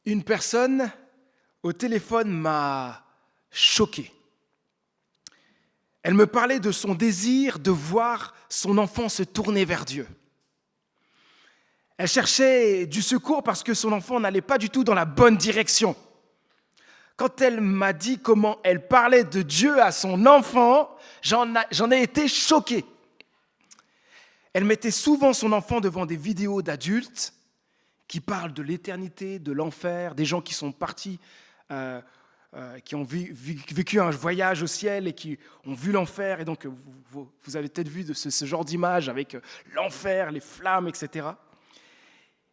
Une personne au téléphone m'a choqué. Elle me parlait de son désir de voir son enfant se tourner vers Dieu. Elle cherchait du secours parce que son enfant n'allait pas du tout dans la bonne direction. Quand elle m'a dit comment elle parlait de Dieu à son enfant, j'en ai été choqué. Elle mettait souvent son enfant devant des vidéos d'adultes qui parlent de l'éternité, de l'enfer, des gens qui sont partis, qui ont vécu un voyage au ciel et qui ont vu l'enfer. Et donc, vous avez peut-être vu ce genre d'image avec l'enfer, les flammes, etc.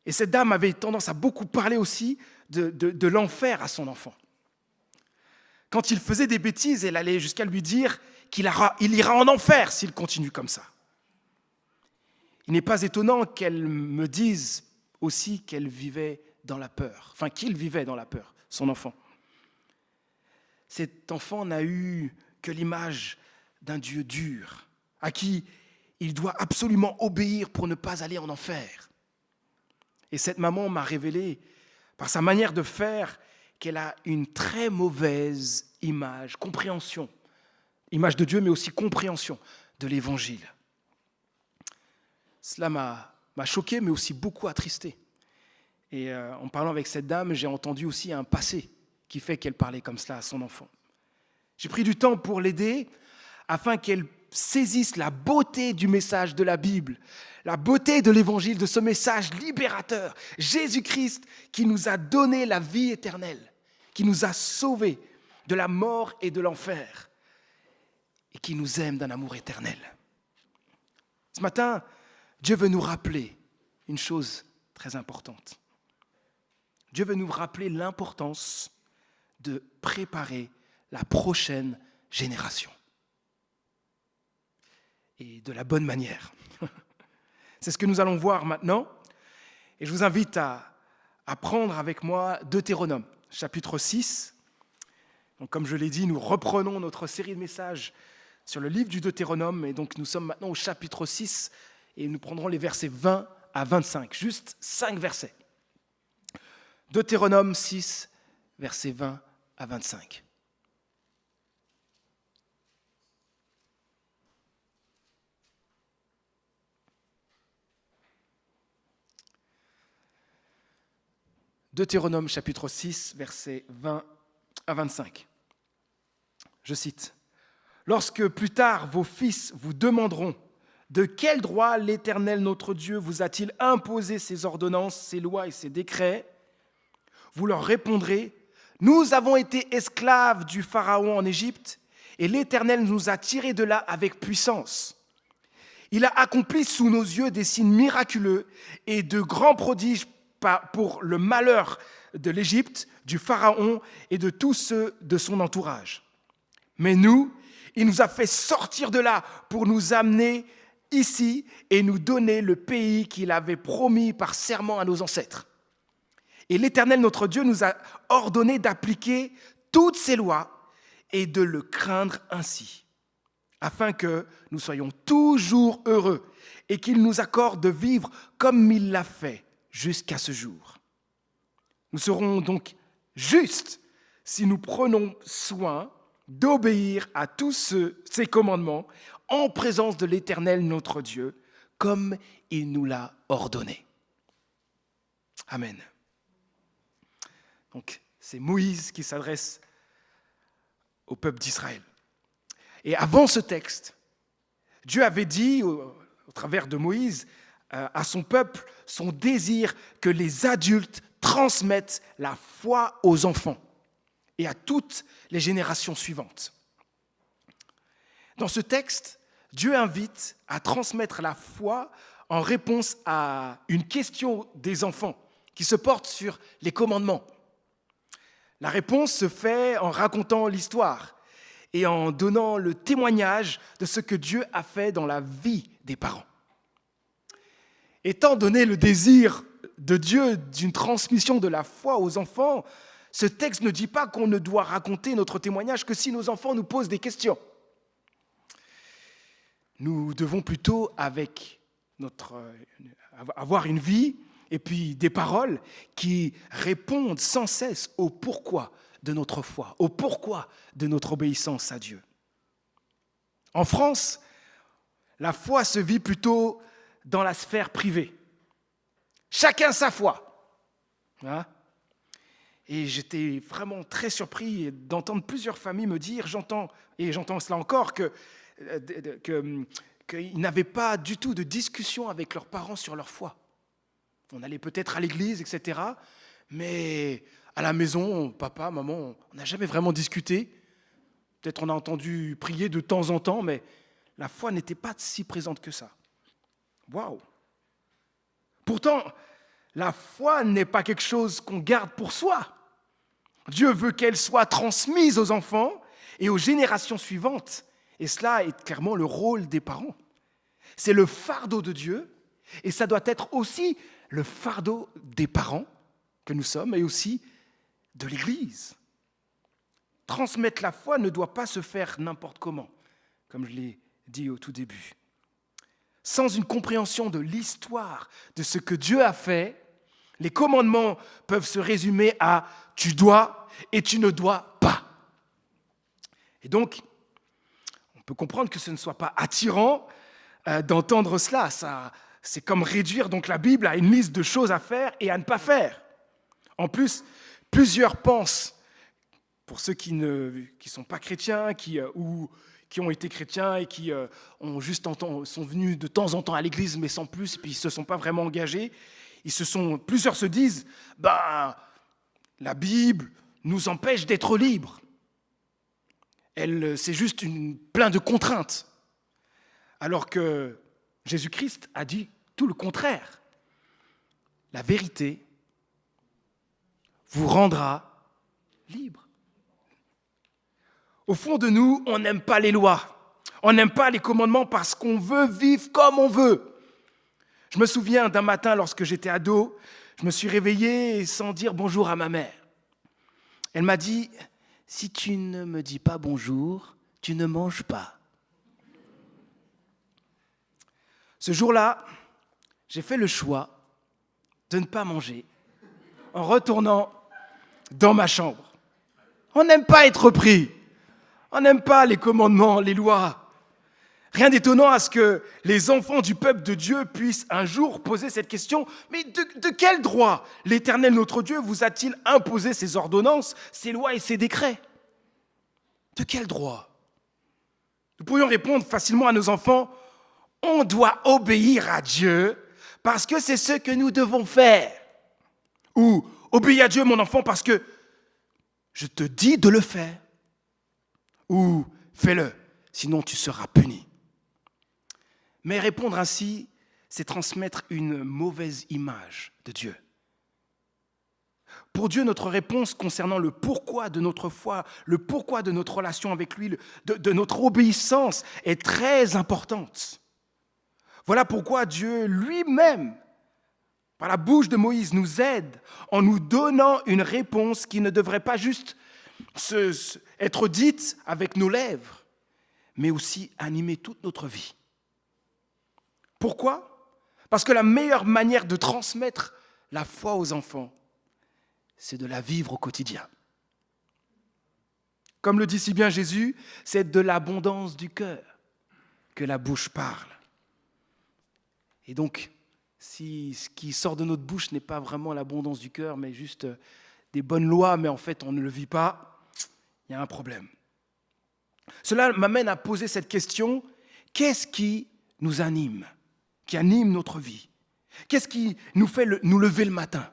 Et cette dame avait tendance à beaucoup parler aussi de l'enfer à son enfant. Quand il faisait des bêtises, elle allait jusqu'à lui dire qu'il ira en enfer s'il continue comme ça. Il n'est pas étonnant qu'elle me dise aussi qu'elle vivait dans la peur, enfin qu'il vivait dans la peur, son enfant. Cet enfant n'a eu que l'image d'un Dieu dur, à qui il doit absolument obéir pour ne pas aller en enfer. Et cette maman m'a révélé, par sa manière de faire, qu'elle a une très mauvaise image de Dieu, mais aussi compréhension de l'Évangile. Cela m'a choqué, mais aussi beaucoup attristé. Et en parlant avec cette dame, j'ai entendu aussi un passé qui fait qu'elle parlait comme cela à son enfant. J'ai pris du temps pour l'aider afin qu'elle saisisse la beauté du message de la Bible, la beauté de l'Évangile, de ce message libérateur. Jésus-Christ qui nous a donné la vie éternelle, qui nous a sauvés de la mort et de l'enfer et qui nous aime d'un amour éternel. Ce matin, Dieu veut nous rappeler une chose très importante. Dieu veut nous rappeler l'importance de préparer la prochaine génération. Et de la bonne manière. C'est ce que nous allons voir maintenant. Et je vous invite à prendre avec moi Deutéronome, chapitre 6. Donc, comme je l'ai dit, nous reprenons notre série de messages sur le livre du Deutéronome. Et donc, nous sommes maintenant au chapitre 6 et nous prendrons les versets 20 à 25. Juste 5 versets. Deutéronome 6, versets 20 à 25. Deutéronome chapitre 6, versets 20 à 25. Je cite. « Lorsque plus tard vos fils vous demanderont de quel droit l'Éternel notre Dieu vous a-t-il imposé ces ordonnances, ces lois et ces décrets, vous leur répondrez, nous avons été esclaves du Pharaon en Égypte et l'Éternel nous a tirés de là avec puissance. Il a accompli sous nos yeux des signes miraculeux et de grands prodiges pour le malheur de l'Égypte, du Pharaon et de tous ceux de son entourage. Mais nous, il nous a fait sortir de là pour nous amener ici et nous donner le pays qu'il avait promis par serment à nos ancêtres. Et l'Éternel, notre Dieu, nous a ordonné d'appliquer toutes ces lois et de le craindre ainsi, afin que nous soyons toujours heureux et qu'il nous accorde de vivre comme il l'a fait jusqu'à ce jour. Nous serons donc justes si nous prenons soin d'obéir à tous ces commandements en présence de l'Éternel, notre Dieu, comme il nous l'a ordonné. Amen. Donc, c'est Moïse qui s'adresse au peuple d'Israël. Et avant ce texte, Dieu avait dit, au travers de Moïse, à son peuple, son désir que les adultes transmettent la foi aux enfants et à toutes les générations suivantes. Dans ce texte, Dieu invite à transmettre la foi en réponse à une question des enfants qui se porte sur les commandements. La réponse se fait en racontant l'histoire et en donnant le témoignage de ce que Dieu a fait dans la vie des parents. Étant donné le désir de Dieu d'une transmission de la foi aux enfants, ce texte ne dit pas qu'on ne doit raconter notre témoignage que si nos enfants nous posent des questions. Nous devons plutôt avoir une vie et puis des paroles qui répondent sans cesse au pourquoi de notre foi, au pourquoi de notre obéissance à Dieu. En France, la foi se vit plutôt dans la sphère privée. Chacun sa foi. Hein? Et j'étais vraiment très surpris d'entendre plusieurs familles me dire, j'entends cela encore, qu'ils n'avaient pas du tout de discussion avec leurs parents sur leur foi. On allait peut-être à l'église, etc. Mais à la maison, papa, maman, on n'a jamais vraiment discuté. Peut-être on a entendu prier de temps en temps, mais la foi n'était pas si présente que ça. Waouh! Pourtant, la foi n'est pas quelque chose qu'on garde pour soi. Dieu veut qu'elle soit transmise aux enfants et aux générations suivantes. Et cela est clairement le rôle des parents. C'est le fardeau de Dieu et ça doit être aussi le fardeau des parents que nous sommes et aussi de l'Église. Transmettre la foi ne doit pas se faire n'importe comment, comme je l'ai dit au tout début. Sans une compréhension de l'histoire, de ce que Dieu a fait, les commandements peuvent se résumer à « tu dois » et « tu ne dois pas ». Et donc, on peut comprendre que ce ne soit pas attirant d'entendre cela. C'est comme réduire donc la Bible à une liste de choses à faire et à ne pas faire. En plus, plusieurs pensent, pour ceux qui ne sont pas chrétiens ou qui ont été chrétiens et qui sont venus de temps en temps à l'église, mais sans plus, et puis ils ne se sont pas vraiment engagés, plusieurs se disent, la Bible nous empêche d'être libres. C'est juste plein de contraintes. Alors que Jésus-Christ a dit tout le contraire. La vérité vous rendra libre. Au fond de nous, on n'aime pas les lois. On n'aime pas les commandements parce qu'on veut vivre comme on veut. Je me souviens d'un matin, lorsque j'étais ado, je me suis réveillé sans dire bonjour à ma mère. Elle m'a dit, « Si tu ne me dis pas bonjour, tu ne manges pas. » Ce jour-là, j'ai fait le choix de ne pas manger en retournant dans ma chambre. On n'aime pas être pris. On n'aime pas les commandements, les lois. Rien d'étonnant à ce que les enfants du peuple de Dieu puissent un jour poser cette question. Mais de quel droit l'Éternel notre Dieu vous a-t-il imposé ces ordonnances, ces lois et ces décrets? De quel droit? Nous pourrions répondre facilement à nos enfants, on doit obéir à Dieu parce que c'est ce que nous devons faire. Ou obéis à Dieu, mon enfant, parce que je te dis de le faire. Ou fais-le, sinon tu seras puni. Mais répondre ainsi, c'est transmettre une mauvaise image de Dieu. Pour Dieu, notre réponse concernant le pourquoi de notre foi, le pourquoi de notre relation avec lui, de notre obéissance est très importante. Voilà pourquoi Dieu lui-même, par la bouche de Moïse, nous aide en nous donnant une réponse qui ne devrait pas juste être dite avec nos lèvres, mais aussi animer toute notre vie. Pourquoi? Parce que la meilleure manière de transmettre la foi aux enfants, c'est de la vivre au quotidien. Comme le dit si bien Jésus, c'est de l'abondance du cœur que la bouche parle. Et donc, si ce qui sort de notre bouche n'est pas vraiment l'abondance du cœur, mais juste des bonnes lois, mais en fait on ne le vit pas, il y a un problème. Cela m'amène à poser cette question, qu'est-ce qui nous anime, qui anime notre vie? Qu'est-ce qui nous fait nous lever le matin?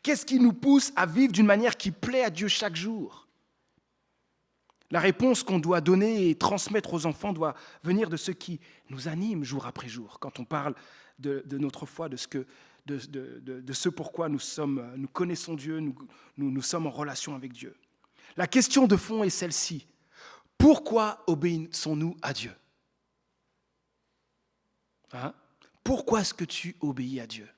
Qu'est-ce qui nous pousse à vivre d'une manière qui plaît à Dieu chaque jour? La réponse qu'on doit donner et transmettre aux enfants doit venir de ce qui nous anime jour après jour. Quand on parle de notre foi, de ce pourquoi nous connaissons Dieu, nous sommes en relation avec Dieu. La question de fond est celle-ci. Pourquoi obéissons-nous à Dieu? Hein? Pourquoi est-ce que tu obéis à Dieu?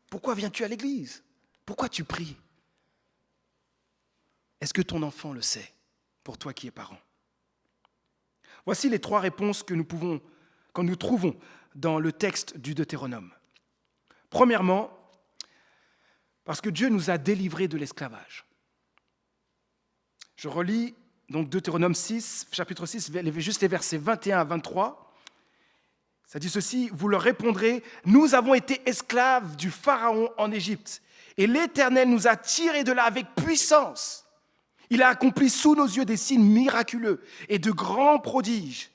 Pourquoi viens-tu à l'église? Pourquoi tu pries? Est-ce que ton enfant le sait, pour toi qui es parent? Voici les 3 réponses que nous trouvons dans le texte du Deutéronome. Premièrement, parce que Dieu nous a délivrés de l'esclavage. Je relis donc Deutéronome 6, chapitre 6, juste les versets 21 à 23. Ça dit ceci, vous leur répondrez, nous avons été esclaves du Pharaon en Égypte, et l'Éternel nous a tirés de là avec puissance. Il a accompli sous nos yeux des signes miraculeux et de grands prodiges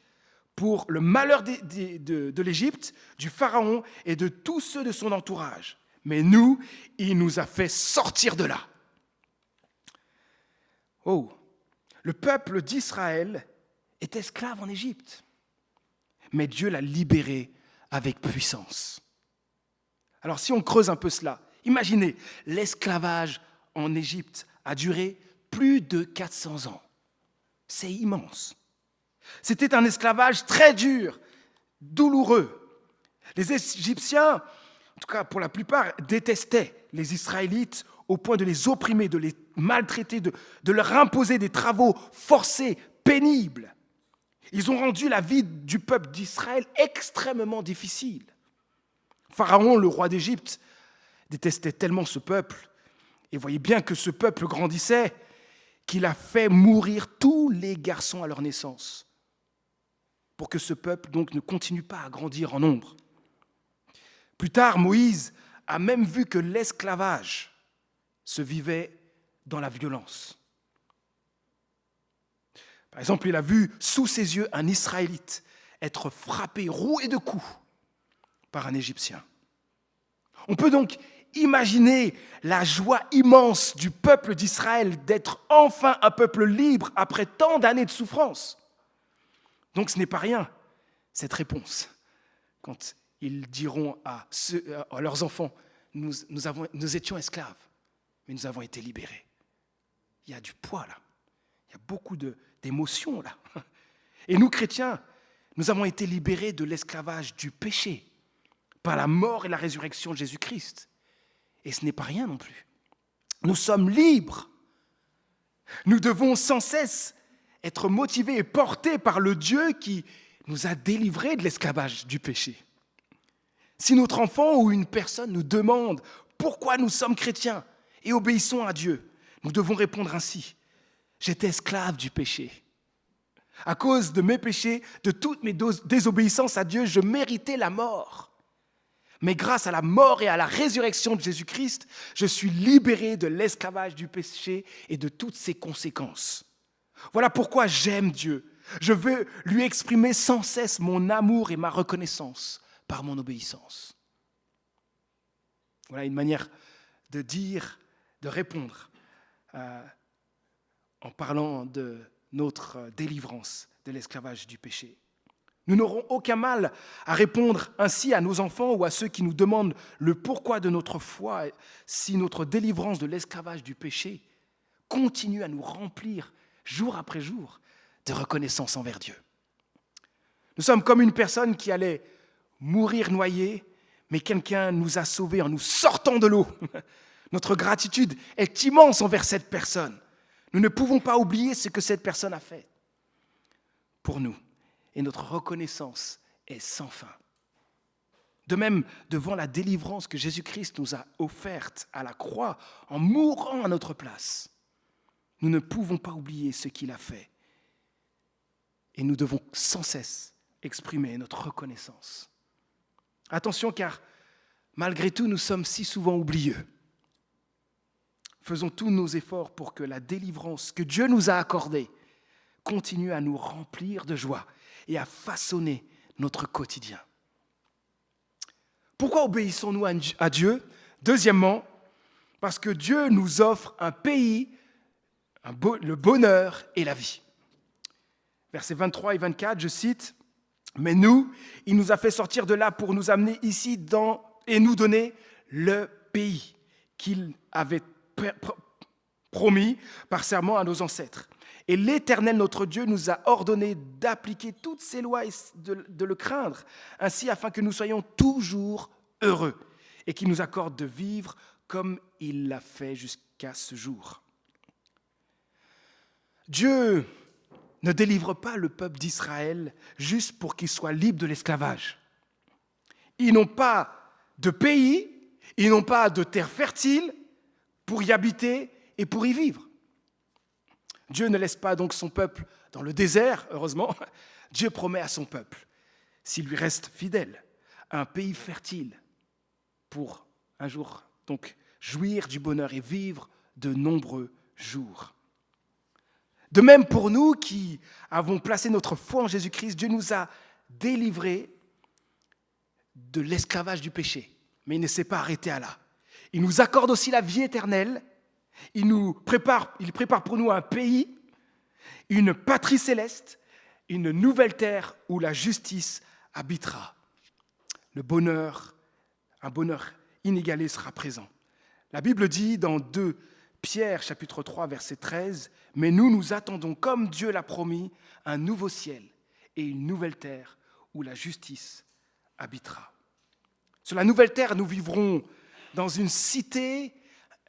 pour le malheur de l'Égypte, du Pharaon et de tous ceux de son entourage. Mais nous, il nous a fait sortir de là. Oh, le peuple d'Israël est esclave en Égypte, mais Dieu l'a libéré avec puissance. Alors si on creuse un peu cela, imaginez, l'esclavage en Égypte a duré plus de 400 ans. C'est immense. C'était un esclavage très dur, douloureux. Les Égyptiens, en tout cas pour la plupart, détestaient les Israélites au point de les opprimer, de les maltraiter, de leur imposer des travaux forcés, pénibles. Ils ont rendu la vie du peuple d'Israël extrêmement difficile. Pharaon, le roi d'Égypte, détestait tellement ce peuple et voyait bien que ce peuple grandissait qu'il a fait mourir tous les garçons à leur naissance pour que ce peuple donc ne continue pas à grandir en nombre. Plus tard, Moïse a même vu que l'esclavage se vivait dans la violence. Par exemple, il a vu sous ses yeux un Israélite être frappé, roué de coups par un Égyptien. On peut donc imaginer la joie immense du peuple d'Israël d'être enfin un peuple libre après tant d'années de souffrance. Donc ce n'est pas rien, cette réponse, quand ils diront à leurs enfants, nous étions esclaves, mais nous avons été libérés. Il y a du poids là, il y a beaucoup d'émotions là. Et nous, chrétiens, nous avons été libérés de l'esclavage du péché par la mort et la résurrection de Jésus-Christ. Et ce n'est pas rien non plus. Nous sommes libres. Nous devons sans cesse être motivés et portés par le Dieu qui nous a délivrés de l'esclavage du péché. Si notre enfant ou une personne nous demande pourquoi nous sommes chrétiens et obéissons à Dieu, nous devons répondre ainsi. J'étais esclave du péché. À cause de mes péchés, de toutes mes désobéissances à Dieu, je méritais la mort. Mais grâce à la mort et à la résurrection de Jésus-Christ, je suis libéré de l'esclavage du péché et de toutes ses conséquences. Voilà pourquoi j'aime Dieu. Je veux lui exprimer sans cesse mon amour et ma reconnaissance par mon obéissance. Voilà une manière de dire, de répondre en parlant de notre délivrance de l'esclavage du péché. Nous n'aurons aucun mal à répondre ainsi à nos enfants ou à ceux qui nous demandent le pourquoi de notre foi si notre délivrance de l'esclavage du péché continue à nous remplir jour après jour de reconnaissance envers Dieu. Nous sommes comme une personne qui allait mourir noyée, mais quelqu'un nous a sauvés en nous sortant de l'eau. Notre gratitude est immense envers cette personne. Nous ne pouvons pas oublier ce que cette personne a fait pour nous. Et notre reconnaissance est sans fin. De même, devant la délivrance que Jésus-Christ nous a offerte à la croix en mourant à notre place, nous ne pouvons pas oublier ce qu'il a fait. Et nous devons sans cesse exprimer notre reconnaissance. Attention, car malgré tout, nous sommes si souvent oublieux. Faisons tous nos efforts pour que la délivrance que Dieu nous a accordée continue à nous remplir de joie et à façonner notre quotidien. Pourquoi obéissons-nous à Dieu ? Deuxièmement, parce que Dieu nous offre un pays, le bonheur et la vie. Versets 23 et 24, je cite, « Mais nous, il nous a fait sortir de là pour nous amener ici et nous donner le pays qu'il avait promis par serment à nos ancêtres. Et l'Éternel, notre Dieu, nous a ordonné d'appliquer toutes ces lois et de le craindre, ainsi afin que nous soyons toujours heureux et qu'il nous accorde de vivre comme il l'a fait jusqu'à ce jour. » Dieu ne délivre pas le peuple d'Israël juste pour qu'il soit libre de l'esclavage. Ils n'ont pas de pays Ils n'ont pas de terre fertile pour y habiter et pour y vivre. Dieu ne laisse pas donc son peuple dans le désert, heureusement. Dieu promet à son peuple, s'il lui reste fidèle, un pays fertile pour un jour donc jouir du bonheur et vivre de nombreux jours. De même pour nous qui avons placé notre foi en Jésus-Christ, Dieu nous a délivrés de l'esclavage du péché. Mais il ne s'est pas arrêté à là. Il nous accorde aussi la vie éternelle. Il prépare pour nous un pays, une patrie céleste, une nouvelle terre où la justice habitera. Un bonheur inégalé sera présent. La Bible dit dans 2 Pierre, chapitre 3, verset 13, « Mais nous attendons, comme Dieu l'a promis, un nouveau ciel et une nouvelle terre où la justice habitera. » Sur la nouvelle terre, nous vivrons dans une cité,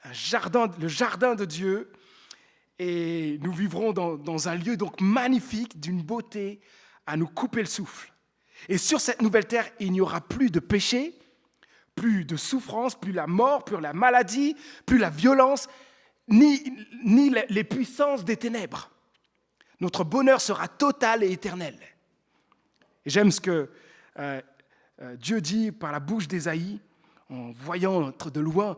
le jardin de Dieu, et nous vivrons dans un lieu donc magnifique, d'une beauté à nous couper le souffle. Et sur cette nouvelle terre, il n'y aura plus de péché, plus de souffrance, plus la mort, plus la maladie, plus la violence, ni les puissances des ténèbres. Notre bonheur sera total et éternel. Et j'aime ce que Dieu dit par la bouche d'Ésaïe, en voyant de loin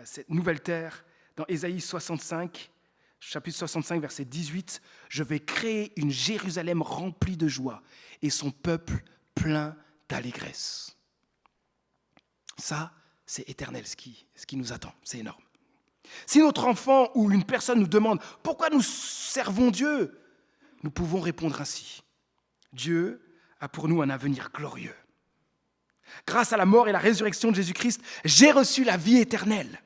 cette nouvelle terre, dans Ésaïe 65, chapitre 65, verset 18, « Je vais créer une Jérusalem remplie de joie et son peuple plein d'allégresse. » Ça, c'est éternel, ce qui nous attend, c'est énorme. Si notre enfant ou une personne nous demande « Pourquoi nous servons Dieu ?» nous pouvons répondre ainsi. Dieu a pour nous un avenir glorieux. Grâce à la mort et la résurrection de Jésus-Christ, j'ai reçu la vie éternelle.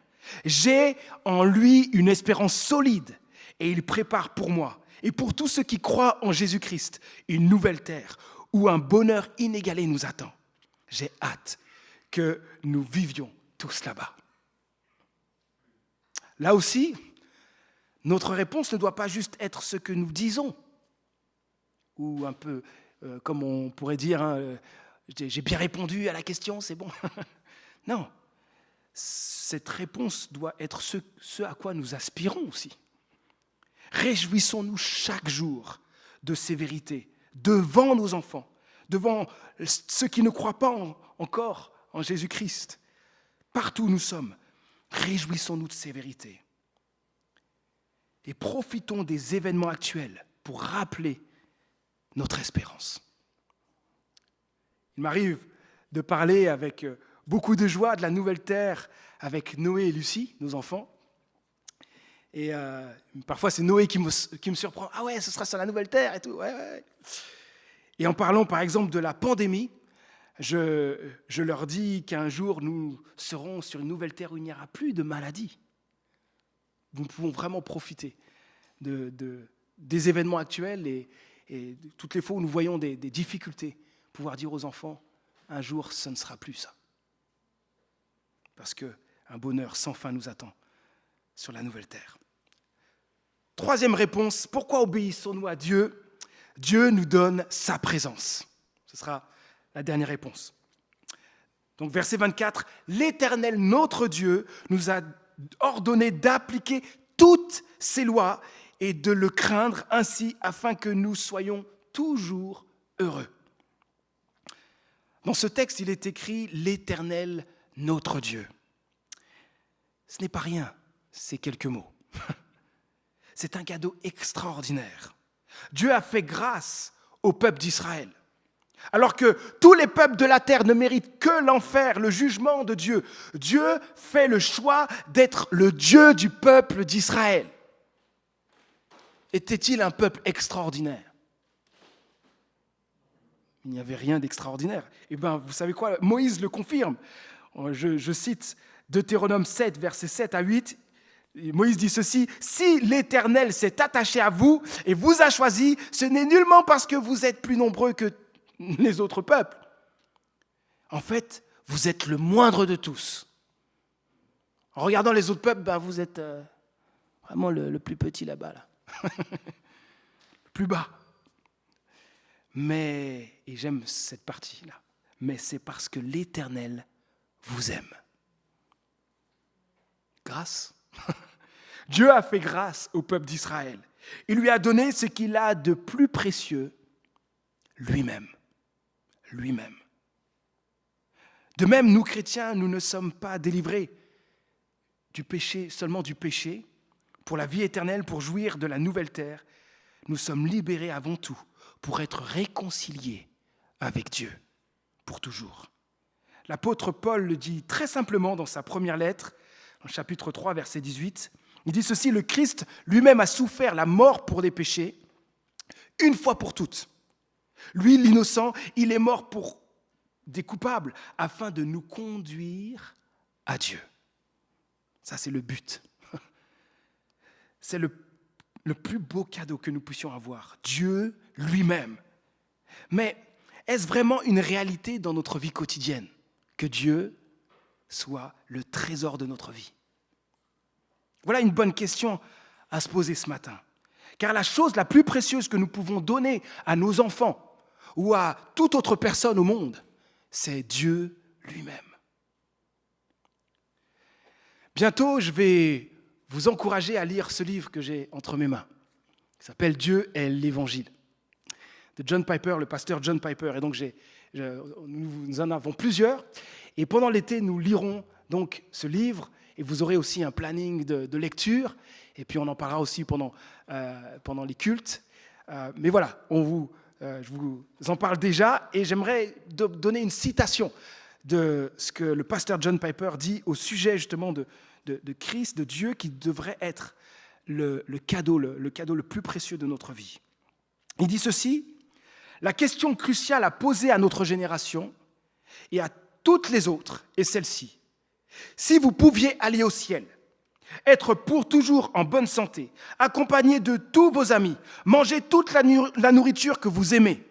J'ai en lui une espérance solide et il prépare pour moi et pour tous ceux qui croient en Jésus-Christ une nouvelle terre où un bonheur inégalé nous attend. J'ai hâte que nous vivions tous là-bas. Là aussi, notre réponse ne doit pas juste être ce que nous disons, ou un peu comme on pourrait dire, j'ai bien répondu à la question, c'est bon. Non, cette réponse doit être ce à quoi nous aspirons aussi. Réjouissons-nous chaque jour de ces vérités, devant nos enfants, devant ceux qui ne croient pas encore en Jésus-Christ. Partout où nous sommes, réjouissons-nous de ces vérités. Et profitons des événements actuels pour rappeler notre espérance. Il m'arrive de parler avec beaucoup de joie de la nouvelle terre avec Noé et Lucie, nos enfants. Et parfois, c'est Noé qui me surprend. « Ah ouais, ce sera sur la nouvelle terre et tout. Ouais. » Et en parlant, par exemple, de la pandémie, je leur dis qu'un jour, nous serons sur une nouvelle terre où il n'y aura plus de maladie. Nous pouvons vraiment profiter des événements actuels et toutes les fois où nous voyons des difficultés, pouvoir dire aux enfants, un jour, ce ne sera plus ça. Parce qu'un bonheur sans fin nous attend sur la nouvelle terre. Troisième réponse, pourquoi obéissons-nous à Dieu ? Dieu nous donne sa présence. Ce sera la dernière réponse. Donc verset 24, « L'Éternel, notre Dieu, nous a ordonné d'appliquer toutes ses lois et de le craindre ainsi afin que nous soyons toujours heureux. » Dans ce texte, il est écrit « L'Éternel, notre Dieu ». Ce n'est pas rien, c'est quelques mots. C'est un cadeau extraordinaire. Dieu a fait grâce au peuple d'Israël. Alors que tous les peuples de la terre ne méritent que l'enfer, le jugement de Dieu, Dieu fait le choix d'être le Dieu du peuple d'Israël. Était-il un peuple extraordinaire ? Il n'y avait rien d'extraordinaire. Eh bien, vous savez quoi ? Moïse le confirme. Je cite Deutéronome 7, versets 7 à 8. Moïse dit ceci, « Si l'Éternel s'est attaché à vous et vous a choisi, ce n'est nullement parce que vous êtes plus nombreux que les autres peuples. En fait, vous êtes le moindre de tous. En regardant les autres peuples, vous êtes vraiment le plus petit là-bas. Là. Le plus bas. Mais, et j'aime cette partie-là, mais c'est parce que l'Éternel vous aime. grâce. Dieu a fait grâce au peuple d'Israël. Il lui a donné ce qu'il a de plus précieux, lui-même. Lui-même. De même, nous chrétiens, nous ne sommes pas délivrés du péché, seulement du péché, pour la vie éternelle, pour jouir de la nouvelle terre. Nous sommes libérés avant tout pour être réconciliés avec Dieu, pour toujours. L'apôtre Paul le dit très simplement dans sa première lettre, en chapitre 3, verset 18. Il dit ceci: le Christ lui-même a souffert la mort pour les péchés, une fois pour toutes. Lui, l'innocent, il est mort pour des coupables, afin de nous conduire à Dieu. Ça, c'est le but. C'est le plus beau cadeau que nous puissions avoir, Dieu lui-même. Mais est-ce vraiment une réalité dans notre vie quotidienne que Dieu soit le trésor de notre vie? Voilà une bonne question à se poser ce matin. Car la chose la plus précieuse que nous pouvons donner à nos enfants ou à toute autre personne au monde, c'est Dieu lui-même. Bientôt, je vais vous encourager à lire ce livre que j'ai entre mes mains. Il s'appelle « Dieu est l'Évangile » de John Piper, le pasteur John Piper. Et donc, nous en avons plusieurs. Et pendant l'été, nous lirons donc ce livre. Et vous aurez aussi un planning de lecture. Et puis, on en parlera aussi pendant les cultes. Mais voilà, je vous en parle déjà. Et j'aimerais donner une citation de ce que le pasteur John Piper dit au sujet justement de Christ, de Dieu, qui devrait être le cadeau le plus précieux de notre vie. Il dit ceci: la question cruciale à poser à notre génération et à toutes les autres est celle-ci. Si vous pouviez aller au ciel, être pour toujours en bonne santé, accompagné de tous vos amis, manger toute la nourriture que vous aimez,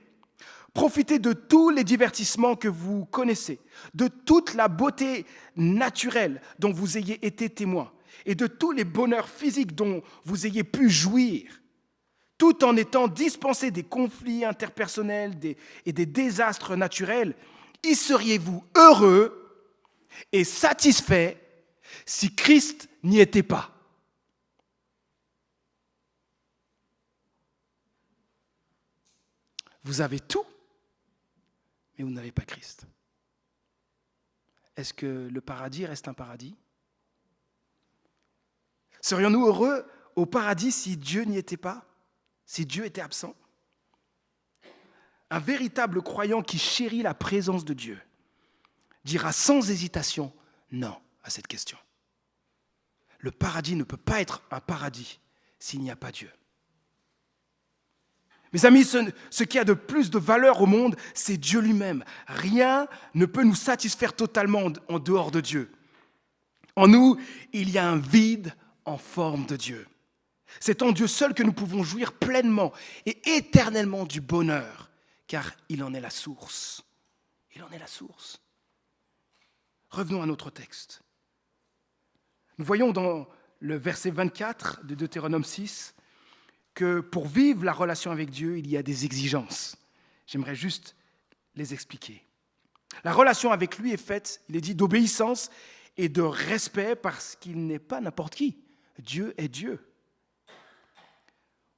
profiter de tous les divertissements que vous connaissez, de toute la beauté naturelle dont vous ayez été témoin et de tous les bonheurs physiques dont vous ayez pu jouir, tout en étant dispensé des conflits interpersonnels et des désastres naturels, y seriez-vous heureux et satisfait si Christ n'y était pas? Vous avez tout, mais vous n'avez pas Christ. Est-ce que le paradis reste un paradis? Serions-nous heureux au paradis si Dieu n'y était pas? Si Dieu était absent? Un véritable croyant qui chérit la présence de Dieu dira sans hésitation non à cette question. Le paradis ne peut pas être un paradis s'il n'y a pas Dieu. Mes amis, ce qui a de plus de valeur au monde, c'est Dieu lui-même. Rien ne peut nous satisfaire totalement en dehors de Dieu. En nous, il y a un vide en forme de Dieu. C'est en Dieu seul que nous pouvons jouir pleinement et éternellement du bonheur, car il en est la source. Il en est la source. Revenons à notre texte. Nous voyons dans le verset 24 de Deutéronome 6 que pour vivre la relation avec Dieu, il y a des exigences. J'aimerais juste les expliquer. La relation avec lui est faite, il est dit, d'obéissance et de respect parce qu'il n'est pas n'importe qui. Dieu est Dieu.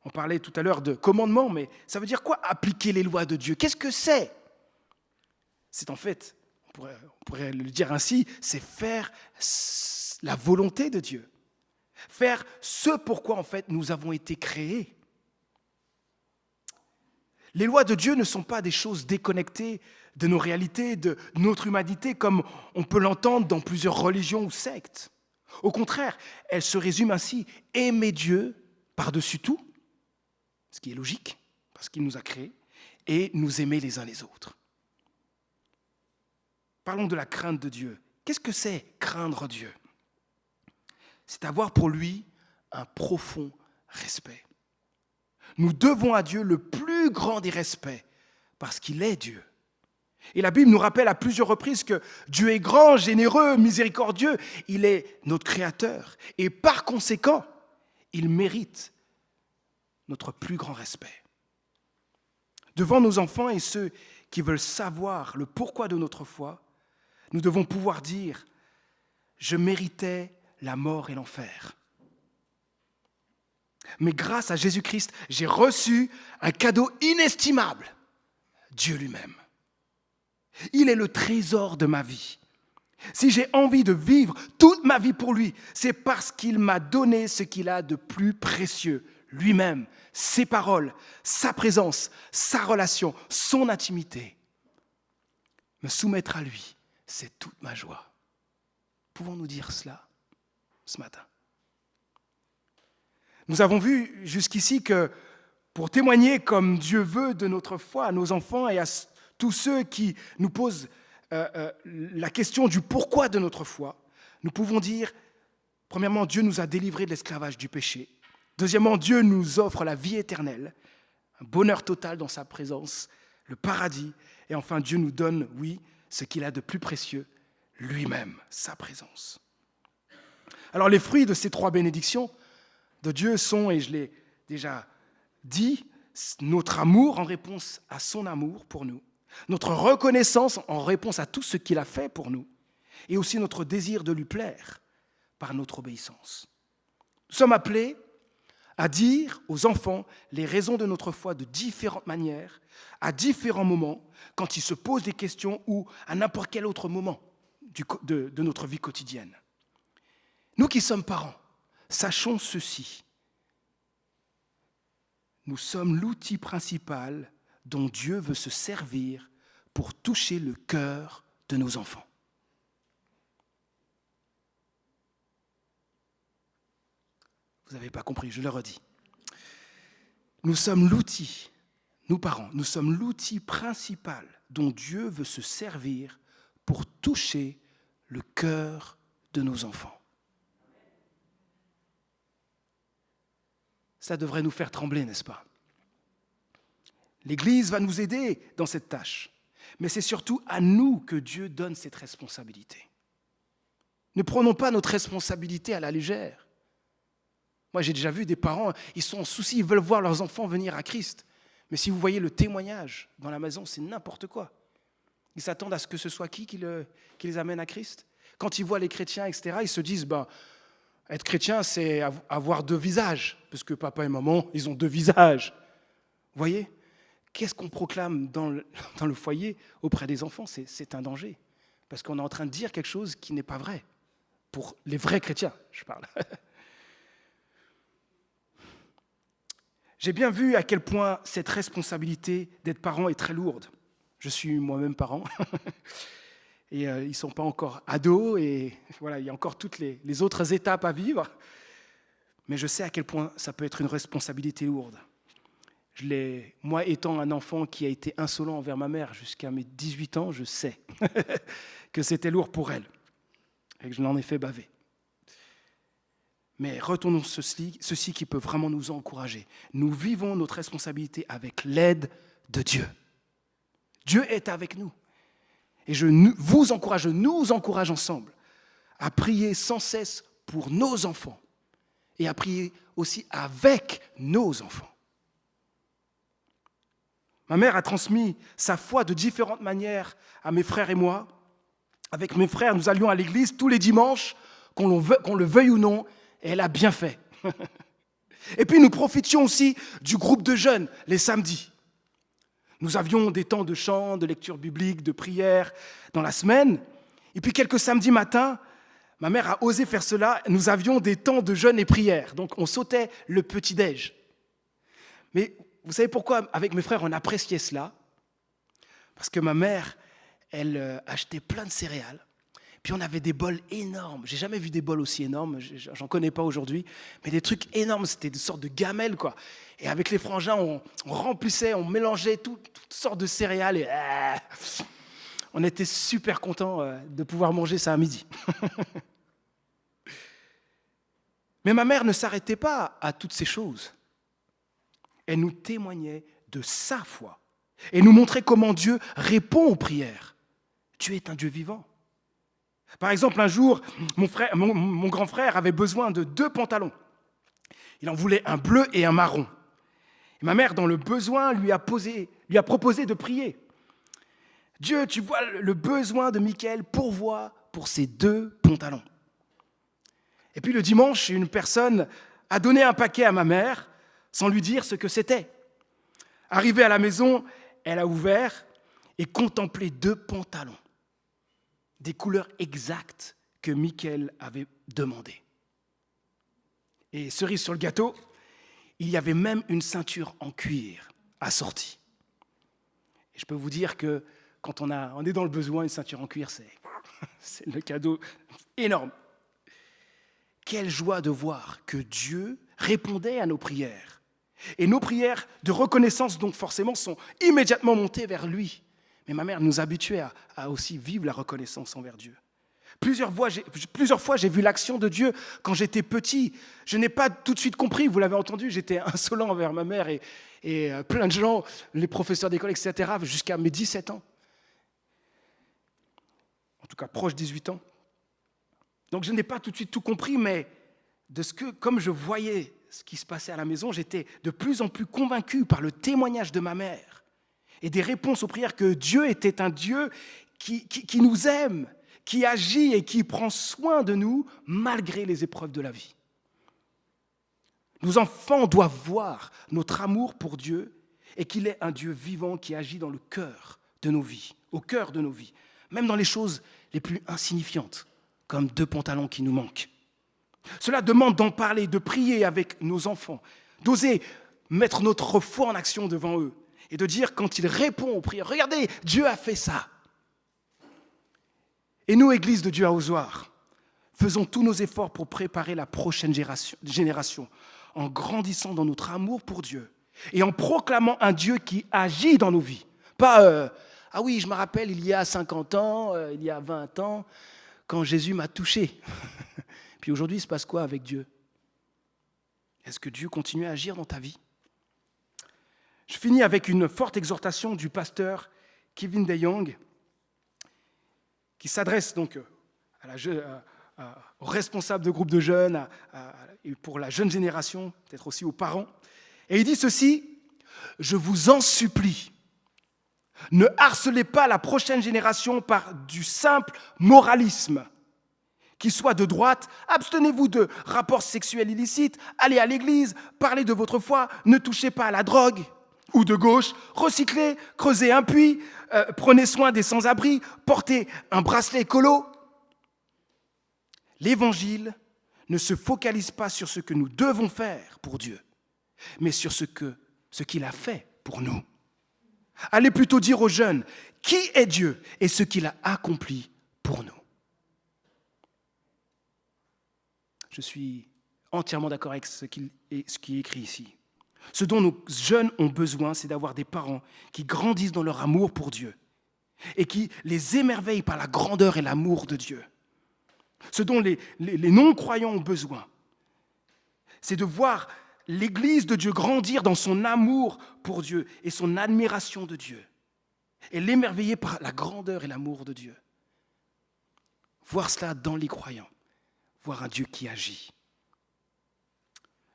On parlait tout à l'heure de commandement, mais ça veut dire quoi appliquer les lois de Dieu? Qu'est-ce que c'est? C'est en fait, on pourrait le dire ainsi, c'est faire la volonté de Dieu. Faire ce pourquoi en fait nous avons été créés. Les lois de Dieu ne sont pas des choses déconnectées de nos réalités, de notre humanité, comme on peut l'entendre dans plusieurs religions ou sectes. Au contraire, elles se résument ainsi: aimer Dieu par-dessus tout, ce qui est logique, parce qu'il nous a créés, et nous aimer les uns les autres. Parlons de la crainte de Dieu. Qu'est-ce que c'est craindre Dieu? C'est avoir pour lui un profond respect. Nous devons à Dieu le plus grand des respects parce qu'il est Dieu. Et la Bible nous rappelle à plusieurs reprises que Dieu est grand, généreux, miséricordieux. Il est notre Créateur. Et par conséquent, il mérite notre plus grand respect. Devant nos enfants et ceux qui veulent savoir le pourquoi de notre foi, nous devons pouvoir dire: je méritais la mort et l'enfer. Mais grâce à Jésus-Christ, j'ai reçu un cadeau inestimable, Dieu lui-même. Il est le trésor de ma vie. Si j'ai envie de vivre toute ma vie pour lui, c'est parce qu'il m'a donné ce qu'il a de plus précieux, lui-même, ses paroles, sa présence, sa relation, son intimité. Me soumettre à lui, c'est toute ma joie. Pouvons-nous dire cela ce matin? Nous avons vu jusqu'ici que pour témoigner comme Dieu veut de notre foi à nos enfants et à tous ceux qui nous posent la question du pourquoi de notre foi, nous pouvons dire, premièrement, Dieu nous a délivrés de l'esclavage du péché. Deuxièmement, Dieu nous offre la vie éternelle, un bonheur total dans sa présence, le paradis. Et enfin, Dieu nous donne, oui, ce qu'il a de plus précieux, lui-même, sa présence. Alors, les fruits de ces 3 bénédictions de Dieu sont, et je l'ai déjà dit, notre amour en réponse à son amour pour nous, notre reconnaissance en réponse à tout ce qu'il a fait pour nous, et aussi notre désir de lui plaire par notre obéissance. Nous sommes appelés à dire aux enfants les raisons de notre foi de différentes manières, à différents moments, quand ils se posent des questions ou à n'importe quel autre moment de notre vie quotidienne. Nous qui sommes parents, sachons ceci. Nous sommes l'outil principal dont Dieu veut se servir pour toucher le cœur de nos enfants. Vous n'avez pas compris, je le redis. Nous sommes l'outil, nous parents, nous sommes l'outil principal dont Dieu veut se servir pour toucher le cœur de nos enfants. Ça devrait nous faire trembler, n'est-ce pas? L'Église va nous aider dans cette tâche, mais c'est surtout à nous que Dieu donne cette responsabilité. Ne prenons pas notre responsabilité à la légère. Moi, j'ai déjà vu des parents, ils sont en souci, ils veulent voir leurs enfants venir à Christ. Mais si vous voyez le témoignage dans la maison, c'est n'importe quoi. Ils s'attendent à ce que ce soit qui les amène à Christ. Quand ils voient les chrétiens, etc., ils se disent, être chrétien, c'est avoir 2 visages, parce que papa et maman, ils ont 2 visages. Vous voyez? Qu'est-ce qu'on proclame dans le foyer auprès des enfants? C'est un danger, parce qu'on est en train de dire quelque chose qui n'est pas vrai. Pour les vrais chrétiens, je parle. J'ai bien vu à quel point cette responsabilité d'être parent est très lourde. Je suis moi-même parent. Et ils ne sont pas encore ados. Et voilà, il y a encore toutes les autres étapes à vivre. Mais je sais à quel point ça peut être une responsabilité lourde. Moi, étant un enfant qui a été insolent envers ma mère jusqu'à mes 18 ans, je sais que c'était lourd pour elle. Et que je l'en ai fait baver. Mais retournons ceci qui peut vraiment nous encourager. Nous vivons notre responsabilité avec l'aide de Dieu. Dieu est avec nous. Et nous encourage ensemble à prier sans cesse pour nos enfants et à prier aussi avec nos enfants. Ma mère a transmis sa foi de différentes manières à mes frères et moi. Avec mes frères, nous allions à l'église tous les dimanches, qu'on le veuille ou non, et elle a bien fait. Et puis nous profitions aussi du groupe de jeunes les samedis. Nous avions des temps de chant, de lecture biblique, de prière dans la semaine. Et puis quelques samedis matins, ma mère a osé faire cela, nous avions des temps de jeûne et prière. Donc on sautait le petit-déj. Mais vous savez pourquoi, avec mes frères, on appréciait cela? Parce que ma mère, elle achetait plein de céréales. Puis on avait des bols énormes. J'ai jamais vu des bols aussi énormes. J'en connais pas aujourd'hui. Mais des trucs énormes. C'était des sortes de gamelles, quoi. Et avec les frangins, on remplissait, on mélangeait toutes sortes de céréales. Et on était super contents de pouvoir manger ça à midi. Mais ma mère ne s'arrêtait pas à toutes ces choses. Elle nous témoignait de sa foi. Et nous montrait comment Dieu répond aux prières. Dieu est un Dieu vivant. Par exemple, un jour, mon grand frère avait besoin de 2 pantalons. Il en voulait un bleu et un marron. Et ma mère, dans le besoin, lui a proposé de prier. Dieu, tu vois le besoin de Michael, pourvois pour ces 2 pantalons. Et puis le dimanche, une personne a donné un paquet à ma mère sans lui dire ce que c'était. Arrivée à la maison, elle a ouvert et contemplé 2 pantalons, des couleurs exactes que Mickaël avait demandées. Et cerise sur le gâteau, il y avait même une ceinture en cuir assortie. Et je peux vous dire que quand on est dans le besoin, une ceinture en cuir, c'est le cadeau énorme. Quelle joie de voir que Dieu répondait à nos prières. Et nos prières de reconnaissance, donc forcément, sont immédiatement montées vers lui. Mais ma mère nous habituait à aussi vivre la reconnaissance envers Dieu. Plusieurs fois, j'ai vu l'action de Dieu quand j'étais petit. Je n'ai pas tout de suite compris, vous l'avez entendu, j'étais insolent envers ma mère et plein de gens, les professeurs d'école, etc., jusqu'à mes 17 ans. En tout cas, proche 18 ans. Donc je n'ai pas tout de suite tout compris, mais comme je voyais ce qui se passait à la maison, j'étais de plus en plus convaincu par le témoignage de ma mère et des réponses aux prières que Dieu était un Dieu qui nous aime, qui agit et qui prend soin de nous malgré les épreuves de la vie. Nos enfants doivent voir notre amour pour Dieu et qu'il est un Dieu vivant qui agit dans le cœur de nos vies, au cœur de nos vies, même dans les choses les plus insignifiantes, comme 2 pantalons qui nous manquent. Cela demande d'en parler, de prier avec nos enfants, d'oser mettre notre foi en action devant eux et de dire quand ils répondent aux prières, regardez, Dieu a fait ça. Et nous, Église de Dieu à Ozoir, faisons tous nos efforts pour préparer la prochaine génération en grandissant dans notre amour pour Dieu et en proclamant un Dieu qui agit dans nos vies. Pas ah oui, je me rappelle, il y a 50 ans, il y a 20 ans, quand Jésus m'a touché. Puis aujourd'hui, il se passe quoi avec Dieu? Est-ce que Dieu continue à agir dans ta vie? Je finis avec une forte exhortation du pasteur Kevin DeYoung, qui s'adresse donc aux responsables de groupes de jeunes, et pour la jeune génération, peut-être aussi aux parents. Et il dit ceci: « Je vous en supplie, ne harcelez pas la prochaine génération par du simple moralisme. Qu'il soit de droite, abstenez-vous de rapports sexuels illicites, allez à l'église, parlez de votre foi, ne touchez pas à la drogue. Ou de gauche, recyclez, creusez un puits, prenez soin des sans-abri, portez un bracelet écolo. » L'Évangile ne se focalise pas sur ce que nous devons faire pour Dieu, mais sur ce qu'il a fait pour nous. Allez plutôt dire aux jeunes qui est Dieu et ce qu'il a accompli pour nous. Je suis entièrement d'accord avec ce qui est écrit ici. Ce dont nos jeunes ont besoin, c'est d'avoir des parents qui grandissent dans leur amour pour Dieu et qui les émerveillent par la grandeur et l'amour de Dieu. Ce dont les non-croyants ont besoin, c'est de voir l'Église de Dieu grandir dans son amour pour Dieu et son admiration de Dieu et l'émerveiller par la grandeur et l'amour de Dieu. Voir cela dans les croyants, voir un Dieu qui agit.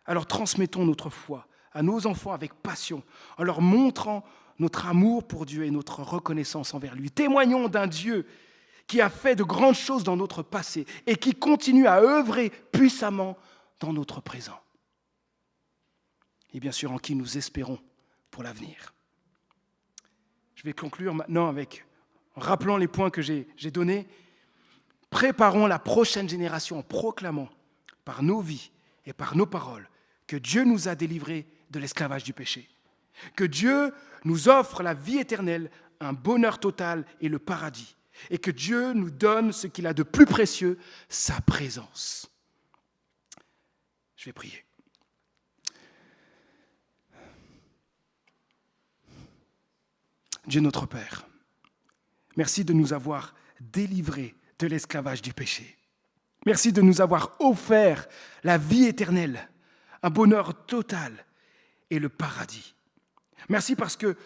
Alors transmettons notre foi à nos enfants avec passion, en leur montrant notre amour pour Dieu et notre reconnaissance envers lui. Témoignons d'un Dieu qui a fait de grandes choses dans notre passé et qui continue à œuvrer puissamment dans notre présent. Et bien sûr, en qui nous espérons pour l'avenir. Je vais conclure maintenant en rappelant les points que j'ai donnés. Préparons la prochaine génération en proclamant par nos vies et par nos paroles que Dieu nous a délivrés de l'esclavage du péché, que Dieu nous offre la vie éternelle, un bonheur total et le paradis, et que Dieu nous donne ce qu'il a de plus précieux, sa présence. Je vais prier. Dieu notre Père, merci de nous avoir délivrés de l'esclavage du péché. Merci de nous avoir offert la vie éternelle, un bonheur total et le paradis. Merci parce que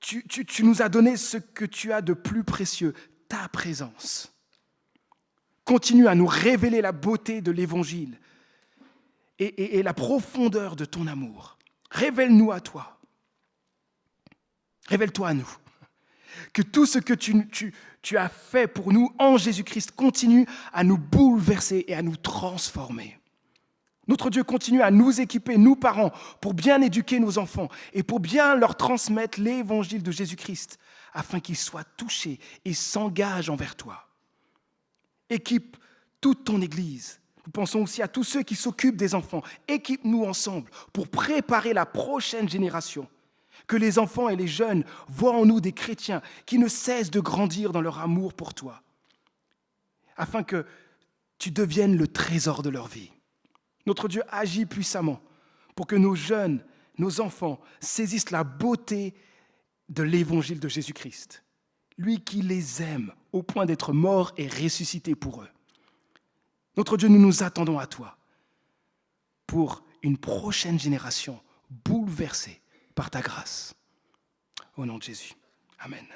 tu nous as donné ce que tu as de plus précieux, ta présence. Continue à nous révéler la beauté de l'Évangile et la profondeur de ton amour. Révèle-nous à toi. Révèle-toi à nous. Que tout ce que tu as fait pour nous en Jésus-Christ continue à nous bouleverser et à nous transformer. Notre Dieu continue à nous équiper, nous parents, pour bien éduquer nos enfants et pour bien leur transmettre l'évangile de Jésus-Christ, afin qu'ils soient touchés et s'engagent envers toi. Équipe toute ton Église. Nous pensons aussi à tous ceux qui s'occupent des enfants. Équipe-nous ensemble pour préparer la prochaine génération. Que les enfants et les jeunes voient en nous des chrétiens qui ne cessent de grandir dans leur amour pour toi, afin que tu deviennes le trésor de leur vie. Notre Dieu agit puissamment pour que nos jeunes, nos enfants saisissent la beauté de l'évangile de Jésus-Christ, lui qui les aime au point d'être mort et ressuscité pour eux. Notre Dieu, nous nous attendons à toi pour une prochaine génération bouleversée par ta grâce. Au nom de Jésus. Amen.